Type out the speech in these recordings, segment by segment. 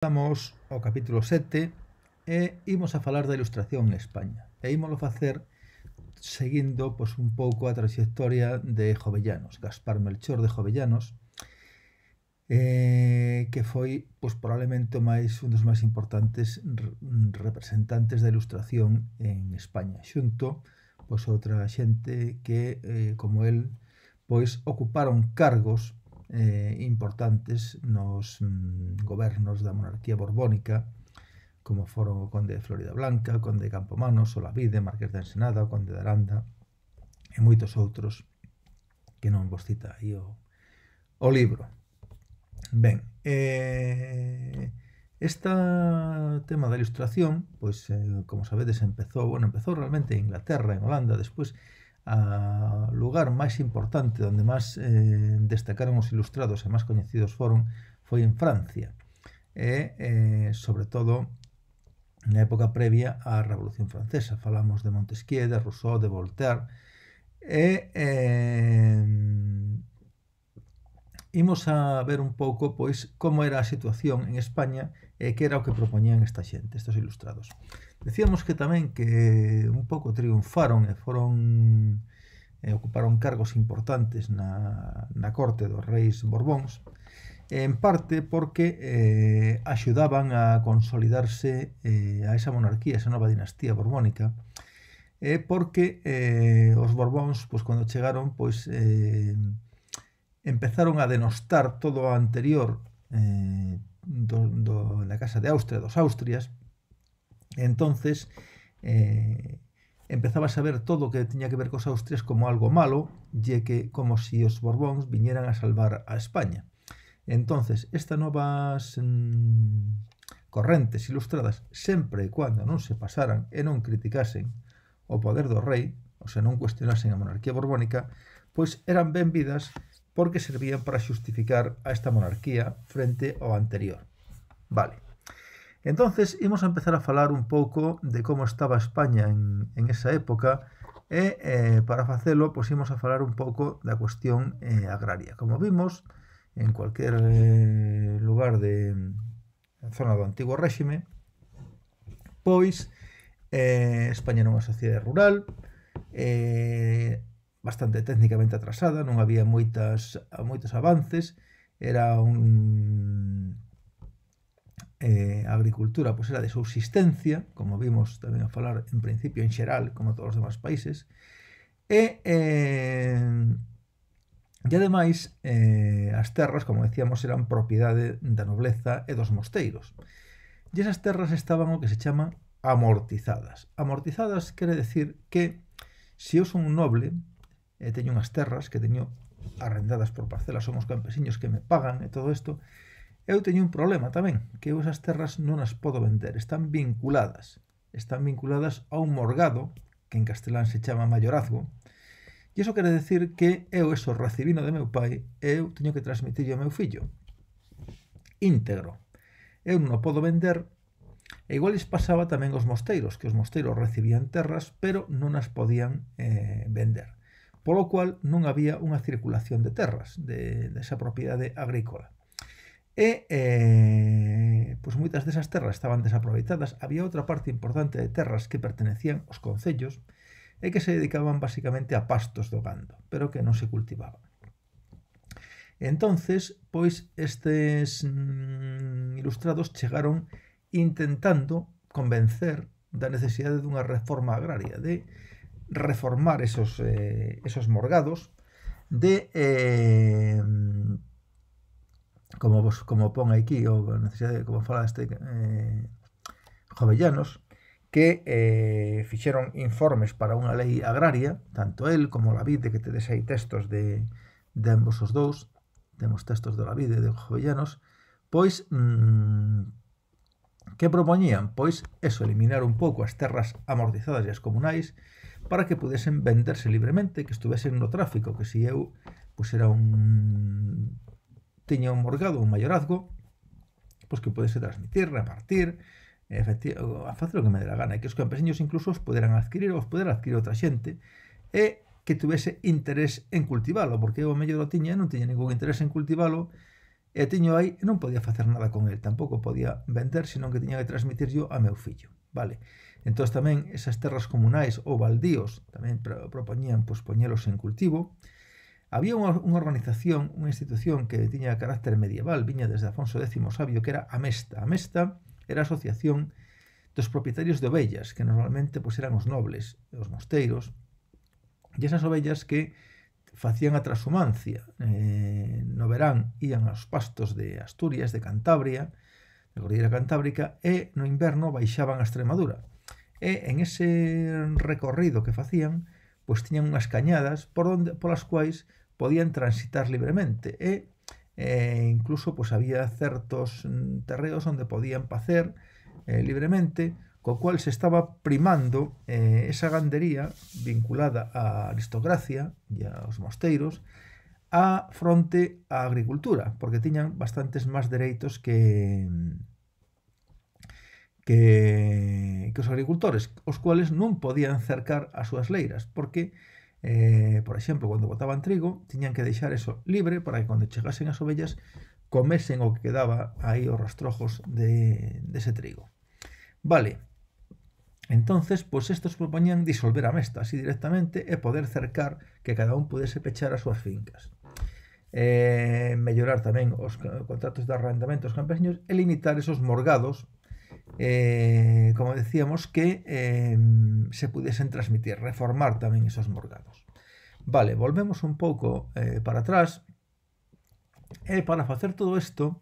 Estamos ao capítulo 7 e imos a falar da ilustración en España. E ímolo facer seguindo un pouco a trayectoria de Jovellanos, Gaspar Melchor de Jovellanos, que foi probablemente un dos máis importantes representantes da ilustración en España, xunto outra xente que, como el, ocuparon cargos importantes nos gobernos da monarquía borbónica, como foron o conde de Floridablanca, o conde de Campomanos, Olavide, Marqués de Ensenada, o conde de Aranda e moitos outros que non vos cita aí o libro. Ben, este tema da ilustración, como sabedes, empezou realmente en Inglaterra, en Holanda, despois a lugar máis importante onde máis destacaron os ilustrados e máis coñecidos foi en Francia, e sobre todo na época previa á Revolución Francesa. Falamos de Montesquieu, de Rousseau, de Voltaire, e imos a ver un pouco como era a situación en España e que era o que propoñían esta xente, estes ilustrados. Decíamos que tamén que un pouco triunfaron e ocuparon cargos importantes na corte dos reis borbóns, en parte porque axudaban a consolidarse a esa monarquía, esa nova dinastía borbónica, porque os borbóns, cando chegaron, empezaron a denostar todo o anterior da Casa de Austria, dos Austrias, e entonces empezaba a saber todo o que tiña que ver cos Austrias como algo malo, e que como si os borbóns viñeran a salvar a España. Entonces, estas novas correntes ilustradas, sempre e cando non se pasaran e non criticasen o poder do rei, ou sea, non cuestionasen a monarquía borbónica, eran benvidas porque servían para xustificar a esta monarquía frente ao anterior. Vale. Entonces, imos a empezar a falar un pouco de como estaba España en esa época e, para facelo, imos a falar un pouco da cuestión agraria. Como vimos, en cualquier lugar de zona do antigo réxime, España era unha sociedade rural, bastante técnicamente atrasada, non había moitos avances, era a agricultura era de subsistencia, como vimos tamén a falar en principio en xeral, como todos os demais países, e ademais as terras, como decíamos, eran propiedade da nobleza e dos mosteiros. E esas terras estaban o que se chaman amortizadas. Amortizadas quere decir que se eu son un noble e teño unhas terras que teño arrendadas por parcelas, son os campesiños que me pagan e todo isto, eu teño un problema tamén, que eu esas terras non as podo vender, están vinculadas a un morgado, que en castelán se chama mayorazgo, e iso quere decir que eu eso recibino de meu pai e eu teño que transmitirlo ao meu fillo íntegro. Eu non o podo vender, e igual lles pasaba tamén aos mosteiros, que os mosteiros recibían terras, pero non as podían vender, polo cual non había unha circulación de terras, desa propiedade agrícola. E moitas desas terras estaban desaproveitadas. Había outra parte importante de terras que pertenecían aos concellos e que se dedicaban basicamente a pastos do gando, pero que non se cultivaban. Entonces, estes ilustrados chegaron intentando convencer da necesidade dunha reforma agraria, de reformar esos morgados, de como pon aquí, ou a necesidade, como fala Jovellanos, que fixeron informes para unha lei agraria, tanto el como Olavide, que tedes aí textos de ambos os dous, temos textos de Olavide e de Jovellanos, que propoñían? Eliminar un pouco as terras amortizadas e as comunais para que pudesen venderse libremente, que estuvesen no tráfico, que se eu tiña un morgado, un mayorazgo, que pudese transmitir, repartir, a facer o que me dé a gana, e que os campesiños incluso os poderan adquirir, ou os poderan adquirir outra xente, e que tuvese interés en cultivalo, porque eu o mellor o tiña e non tiña ningún interés en cultivalo, e tiño aí e non podía facer nada con el, tampouco podía vender, senón que tiña que transmitirlo a meu fillo, vale? Entón tamén esas terras comunais ou baldíos tamén propoñían pois, poñelos en cultivo. Había unha organización, unha institución que tiña carácter medieval, viña desde Afonso X Sabio, que era a Mesta. A Mesta era a asociación dos propietarios de ovellas, que normalmente pois, eran os nobles, os mosteiros, e esas ovellas que facían a transhumancia. No verán ían aos pastos de Asturias, de Cantabria, de Cordillera Cantábrica, e no inverno baixaban a Extremadura. E en ese recorrido que facían, pois tiñan unhas cañadas polas quais podían transitar libremente e incluso pois había certos terreos onde podían pacer libremente, co cual se estaba primando esa gandería vinculada á aristocracia e aos mosteiros a fronte á agricultura, porque tiñan bastantes máis dereitos que os agricultores, os cuales non podían cercar as súas leiras, porque, por exemplo, cando botaban trigo, tiñan que deixar eso libre para que cando chegasen as ovellas comesen o que quedaba aí os rastrojos dese trigo. Vale, entonces, pois estos propoñían disolver a Mesta así directamente e poder cercar que cada un pudese pechar as súas fincas. Mellorar tamén os contratos de arrendamento aos campesiños e limitar esos morgados, como decíamos, que se pudiesen transmitir, reformar tamén esos morgados. Vale, volvemos un pouco para atrás, e para facer todo isto,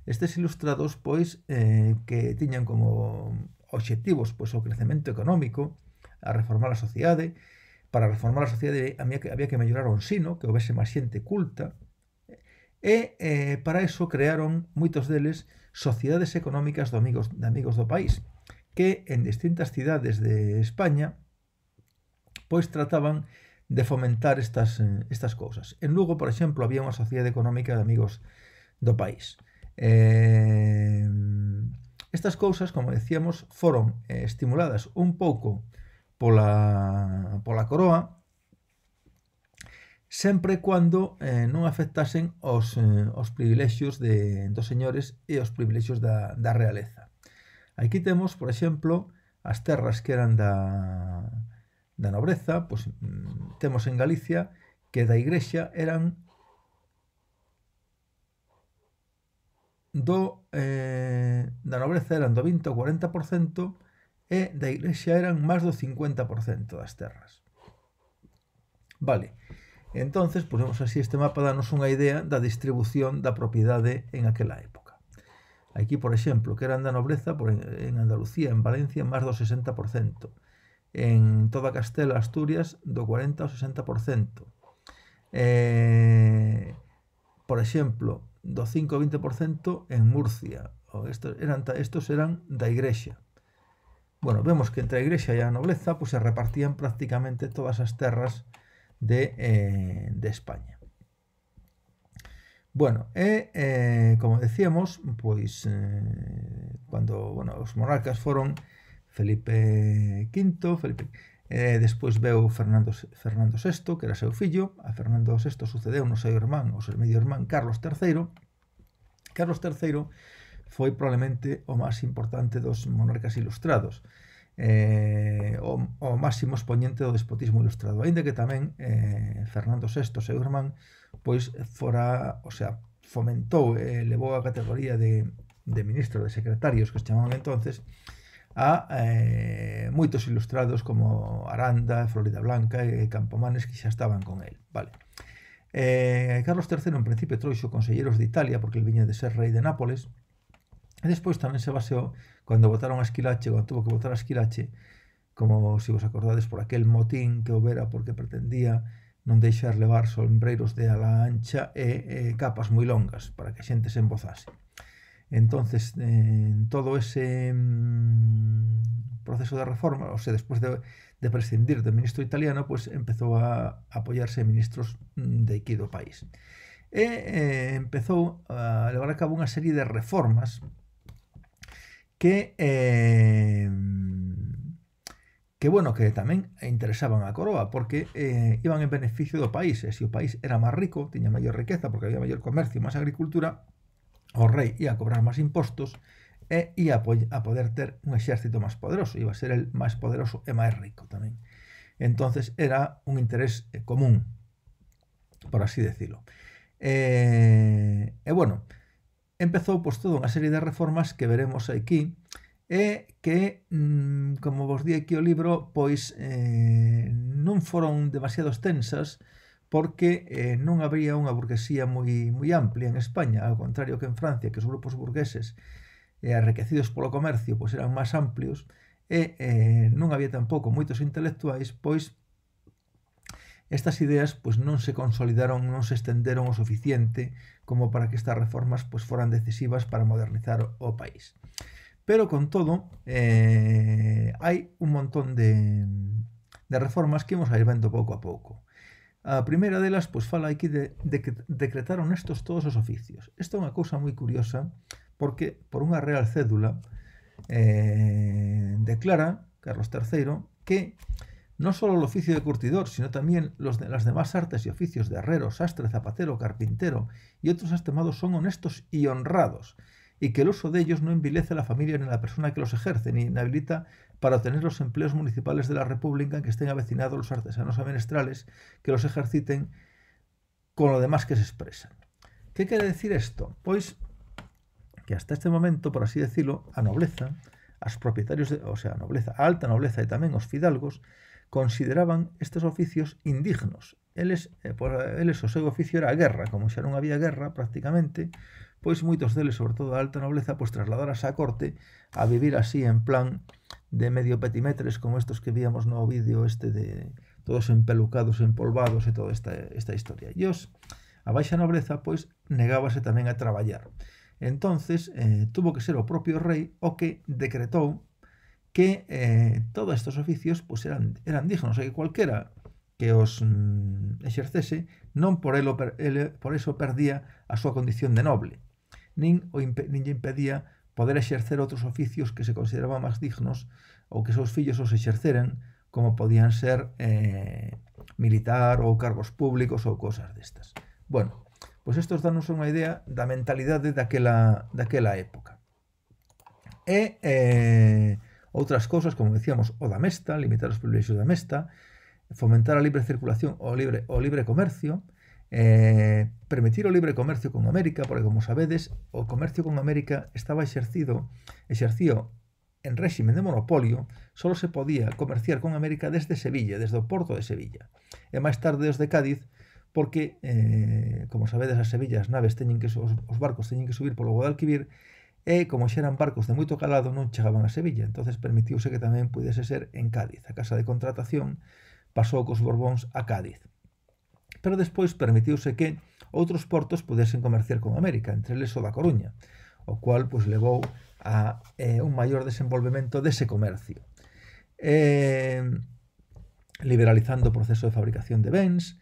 estes ilustrados, pois, que tiñan como obxectivos, pois, o crecemento económico, a reformar a sociedade. Para reformar a sociedade había que mellorar o ensino, que houvese máis xente culta, e para iso crearon moitos deles sociedades económicas de amigos do país, que en distintas cidades de España pois trataban de fomentar estas cousas. En Lugo, por exemplo, había unha sociedade económica de amigos do país. Estas cousas, como decíamos, foron estimuladas un pouco pola coroa, sempre cando non afectasen os privilexios dos señores e os privilexios da realeza. Aquí temos, por exemplo, as terras que eran da nobreza, pois temos en Galicia que da Igrexa eran da nobreza eran do 20 ao 40% e da Igrexa eran máis do 50% das terras. Vale, entonces, ponemos así este mapa, danos unha idea da distribución da propiedade en aquela época. Aquí, por exemplo, que eran da nobreza, en Andalucía, en Valencia, máis do 60%. En toda Castela, Asturias, do 40 ao 60%. Por exemplo, do 5 ao 20% en Murcia. Estos eran da Igrexa. Bueno, vemos que entre a Igrexa e a nobleza pues, se repartían prácticamente todas as terras de España. Bueno, como decíamos, pois cando os monarcas foron Felipe V, despois veu Fernando VI, que era seu fillo. A Fernando VI sucedeu no seu irmán, o seu medio irmán Carlos III. Carlos III foi probablemente o máis importante dos monarcas ilustrados, o máximo exponente do despotismo ilustrado, aínda que tamén Fernando VI, seu irmán, pois fomentou e levou a categoría de ministro de secretarios, que se chamaban entonces, a moitos ilustrados como Aranda, Florida Blanca e Campomanes, que xa estaban con el. Vale. Carlos III en principio trouxo conselleiros de Italia, porque el viña de ser rei de Nápoles, e despois tamén se baseou, cando votaron a Esquilache, cando tuvo que votar a Esquilache, como se vos acordades por aquel motín que houbera porque pretendía non deixar levar sombreiros de ala ancha e capas moi longas para que a xente se embozase. Entonces, en todo ese proceso de reforma, o sea, despois de prescindir do ministro italiano, pues empezou a apoiarse en ministros de aquí do país. E empezou a levar a cabo unha serie de reformas que tamén interesaban a coroa, porque iban en beneficio do país, e se o país era máis rico, tiña maior riqueza, porque había maior comercio, máis agricultura, o rei ia a cobrar máis impostos e ia a poder ter un exército máis poderoso, iba a ser el máis poderoso e máis rico tamén. Entonces era un interés común, por así decirlo. Bueno, empezou pois toda unha serie de reformas que veremos aquí e que, como vos di aquí o libro, pois non foron demasiado extensas porque non habría unha burguesía moi amplia en España, ao contrario que en Francia, que os grupos burgueses enriquecidos polo comercio pois eran máis amplios e non había tampouco moitos intelectuais, pois estas ideas pois non se consolidaron, non se estenderon o suficiente como para que estas reformas pois foran decisivas para modernizar o país. Pero con todo, hai un montón de reformas que imos a ir vendo pouco a pouco. A primeira delas pois fala aquí de que decretaron estos todos os oficios. Isto é unha cousa moi curiosa porque por unha real cédula declara Carlos III que no solo el oficio de curtidor, sino también las demás artes y oficios de herrero, sastre, zapatero, carpintero y otros astemados son honestos y honrados, y que el uso de ellos no envilece a la familia ni a la persona que los ejerce, ni inhabilita para obtener los empleos municipales de la República en que estén avecinados los artesanos menestrales que los ejerciten con lo demás que se expresan. ¿Qué quiere decir esto? Pues que hasta este momento, por así decirlo, a nobleza, as propietarios, o sea, a nobleza, a alta nobleza e tamén os fidalgos, consideraban estes oficios indignos. Eles o seu oficio era a guerra, como xa non había guerra prácticamente, pois moitos deles, sobre todo a alta nobleza, pois trasladarase á corte a vivir así en plan de medio petimetres como estos que víamos no vídeo este de todos empelucados, empolvados e toda esta historia. E a baixa nobleza, pois, negábase tamén a traballar. Entonces, tuvo que ser o propio rei o que decretou que todos estos oficios pues, eran dignos, e que cualquera que os exercese non por eso perdía a súa condición de noble, nin lle impedía poder exercer outros oficios que se consideraban máis dignos ou que seus fillos os exerceran, como podían ser militar ou cargos públicos ou cosas destas. Bueno, pois estos danos unha idea da mentalidade daquela época. E outras cousas, como decíamos, o da mesta, limitar os privilexios da mesta, fomentar a libre circulación o libre comercio, permitir o libre comercio con América, porque, como sabedes, o comercio con América estaba exercido en régimen de monopolio, solo se podía comerciar con América desde Sevilla, desde o porto de Sevilla, e máis tarde desde Cádiz, porque, como sabedes, a Sevilla as naves os barcos teñen que subir polo Guadalquivir, e como xa eran barcos de moito calado non chegaban a Sevilla, entonces permitiuse que tamén pudese ser en Cádiz. A casa de contratación pasou cos Borbóns a Cádiz. Pero despois permitiuse que outros portos pudesen comerciar con América, entre eles o da Coruña, o cual pues, levou a un maior desenvolvemento dese comercio. Liberalizando o proceso de fabricación de bens,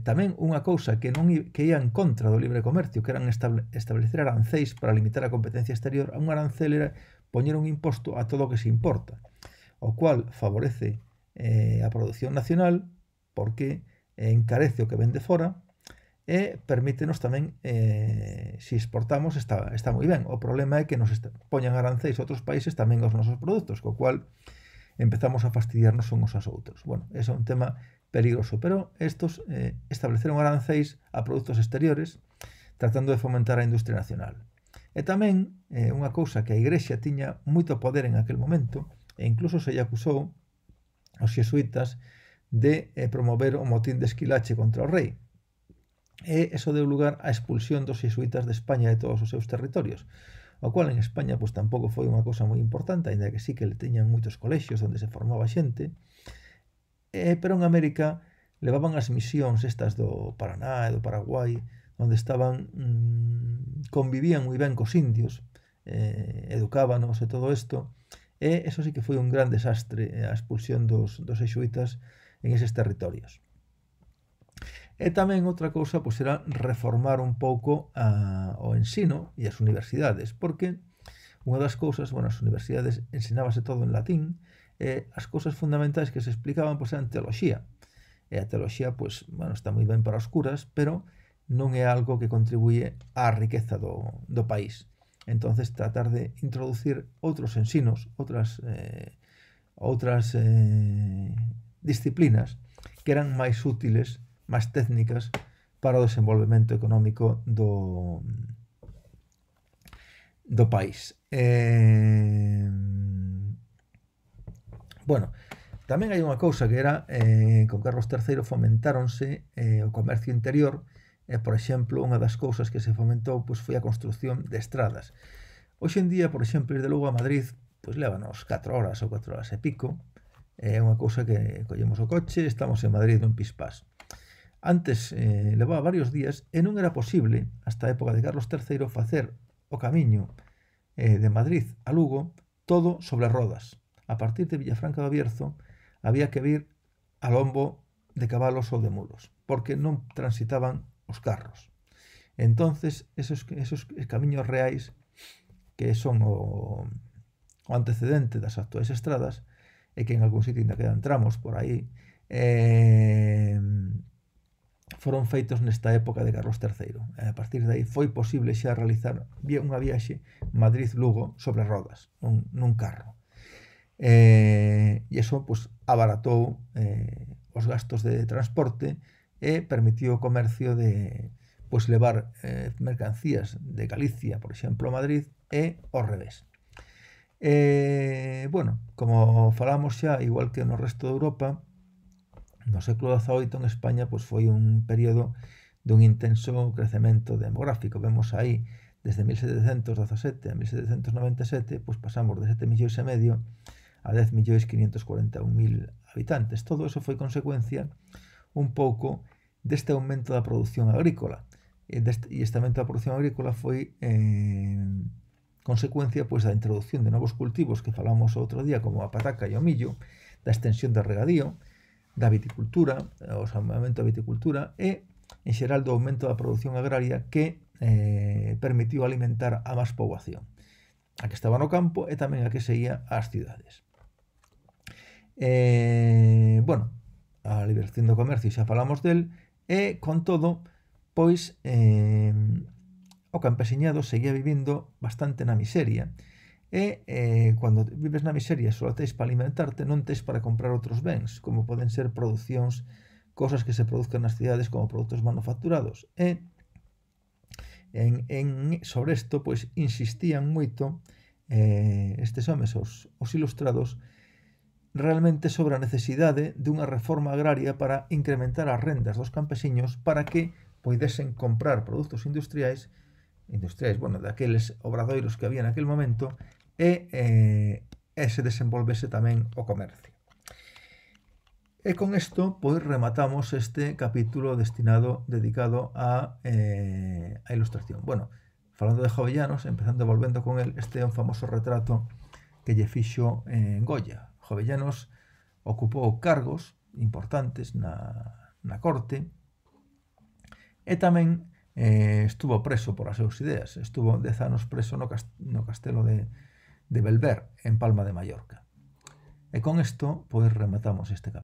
tamén unha cousa que ia en contra do libre comercio, que eran establecer arancéis para limitar a competencia exterior. Un arancel era poñer un imposto a todo o que se importa, o cual favorece a produción nacional porque encarece o que vende fora e permítenos tamén, se exportamos está moi ben. O problema é que nos poñan arancéis a outros países tamén aos nosos produtos, co cual empezamos a fastidiarnos uns aos outros. Bueno, ese é un tema peligroso, pero estos estableceron arancéis a produtos exteriores tratando de fomentar a industria nacional. E tamén unha cousa que a Igrexa tiña moito poder en aquel momento, e incluso se lle acusou aos xesuítas de promover o motín de Esquilache contra o rei, e eso deu lugar á expulsión dos xesuítas de España e de todos os seus territorios, o cual en España pues, tampouco foi unha cousa moi importante, ainda que sí que le teñan moitos colexios onde se formaba xente, pero en América levaban as misións estas do Paraná e do Paraguai, onde convivían moi ben cos indios, educábanos e todo isto, e eso sí que foi un gran desastre, a expulsión dos xesuítas en eses territorios. E tamén outra cousa pois, era reformar un pouco o ensino e as universidades, porque unha das cousas, as universidades ensinábase todo en latín, as cousas fundamentais que se explicaban pois, eran teoloxía. E a teoloxía está moi ben para os curas, pero non é algo que contribuye á riqueza do país. Entonces, tratar de introducir outros ensinos, outras disciplinas que eran máis útiles, máis técnicas para o desenvolvemento económico do país. Bueno, tamén hai unha cousa que era con Carlos III fomentáronse o comercio interior. Por exemplo, unha das cousas que se fomentou pois, foi a construción de estradas. Hoxe en día, por exemplo, ir de Lugo a Madrid pois lévanos 4 horas ou 4 horas e pico. É unha cousa que collemos o coche, estamos en Madrid nun pispás. Antes levaba varios días e non era posible, hasta a época de Carlos III, facer o camiño de Madrid a Lugo todo sobre rodas. A partir de Villafranca do Bierzo había que vir a lombo de cabalos ou de mulos, porque non transitaban os carros. Entonces, esos camiños reais, que son o antecedente das actuais estradas, e que en algún sitio ainda quedan tramos por aí, foron feitos nesta época de Carlos III. A partir de aí foi posible xa realizar unha viaxe Madrid-Lugo sobre rodas, nun carro. E iso pues, abaratou os gastos de transporte e permitiu o comercio de pues, levar mercancías de Galicia, por exemplo, a Madrid e ao revés. Bueno, como falamos xa, igual que no resto de Europa, no século XVIII en España pues, foi un período dun intenso crecemento demográfico. Vemos aí, desde 1717 a 1797, pues, pasamos de 7,5 millóns a 10,541,000 habitantes. Todo eso foi consecuencia un pouco deste aumento da produción agrícola. E este aumento da produción agrícola foi consecuencia pois, da introducción de novos cultivos que falamos outro día, como a pataca e o millo, da extensión do regadío, da viticultura, o aumento da viticultura e, en xeral, do aumento da produción agraria que permitiu alimentar a máis poboación, a que estaba no campo e tamén a que se ia ás cidades. Bueno, a liberación do comercio xa falamos del, e con todo, pois o campesiñado seguía vivindo bastante na miseria, e cando vives na miseria só tes para alimentarte, non tes para comprar outros bens, como poden ser producións, cosas que se produzcan nas cidades como produtos manufacturados. E sobre isto, pois, insistían moito estes homes, os ilustrados, realmente sobre a necesidade dunha reforma agraria para incrementar as rendas dos campesiños para que poidesen comprar produtos industriais, bueno, daqueles obradoiros que había naquele momento, e se desenvolvese tamén o comercio. E con isto, pois, rematamos este capítulo dedicado á ilustración. Bueno, falando de Jovellanos, empezando volvendo con el, este é un famoso retrato que lle fixo en Goya. Jovellanos ocupou cargos importantes na corte e tamén estuvo preso por as súas ideas. Estuvo 10 anos preso no castelo de Belver, en Palma de Mallorca. E con isto, pois, rematamos este capítulo.